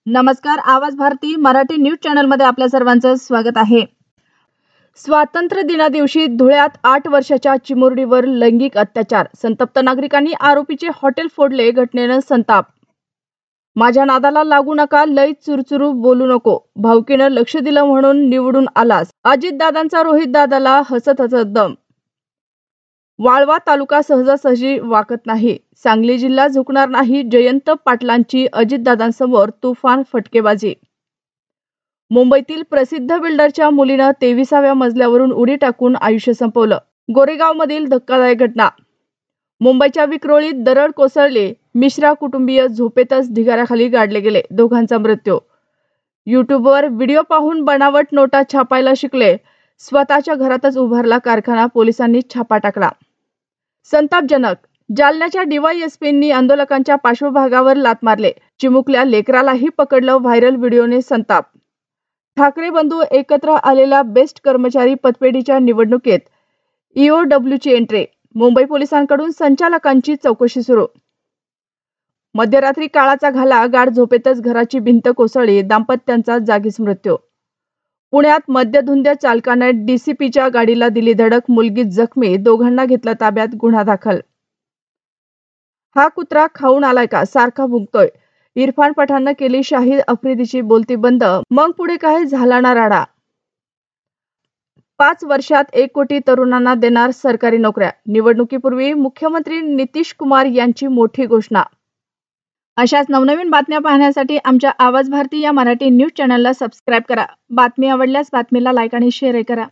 नमस्कार. आवाज भारती मराठी न्यूज चॅनलमध्ये आपल्या सर्वांचं स्वागत आहे. स्वातंत्र्य दिना दिवशी धुळ्यात 8 वर्षाच्या चिमुरडीवर लैंगिक अत्याचार. संतप्त नागरिकांनी आरोपीचे हॉटेल फोडले. घटनेनं संताप. माझ्या नादाला लागू नका, लय चुरचुरू बोलू नको. भावकीनं लक्ष दिलं म्हणून निवडून आलास. अजितदादांचा रोहितदादाला हसत हसत दम. वाळवा तालुका सहजासहजी वाकत नाही. सांगली जिल्हा झुकणार नाही. जयंत पाटलांची अजितदादांसमोर तुफान फटकेबाजी. मुंबईतील प्रसिद्ध बिल्डरच्या मुलीनं 23व्या मजल्यावरून उडी टाकून आयुष्य संपवलं. गोरेगावमधील धक्कादायक घटना. मुंबईच्या विक्रोळीत दरड कोसळली. मिश्रा कुटुंबीय झोपेतच ढिगाऱ्याखाली गाडले गेले. दोघांचा मृत्यू. युट्यूबवर व्हिडिओ पाहून बनावट नोटा छापायला शिकले. स्वतःच्या घरातच उभारला कारखाना. पोलिसांनी छापा टाकला. संतापजनक. जालन्याच्या डीवायएसपींनी आंदोलकांच्या पार्श्वभागावर लात मारले. चिमुकल्या लेकरालाही पकडलं. व्हायरल व्हिडिओने संताप. ठाकरे बंधू एकत्र आलेल्या बेस्ट कर्मचारी पतपेढीच्या निवडणुकीत ईओडब्ल्यूची एंट्री. मुंबई पोलिसांकडून संचालकांची चौकशी सुरू. मध्यरात्री काळाचा घाला. गाढ झोपेतच घराची भिंत कोसळली. दाम्पत्यांचा जागीच मृत्यू. पुण्यात मद्यधुंद चालकानं डीसीपीच्या गाडीला दिली धडक. मुलगी जखमी. दोघांना घेतलं ताब्यात. गुन्हा दाखल. हा कुत्रा खाऊन आलाय का? सारखा भुंकतोय. इरफान पठाणनं केली शाहिद आफ्रिदीची बोलती बंद. मग पुढे काय झाला ना राडा. 5 वर्षात 1 कोटी तरुणांना देणार सरकारी नोकऱ्या. निवडणुकीपूर्वी मुख्यमंत्री नितीश कुमार यांची मोठी घोषणा. अशाच नवनवीन बातम्या पाहण्यासाठी आमच्या आवाज भारती या मराठी न्यूज चॅनलला सबस्क्राईब करा. बातमी आवडल्यास बातमीला लाईक आणि शेअर करा.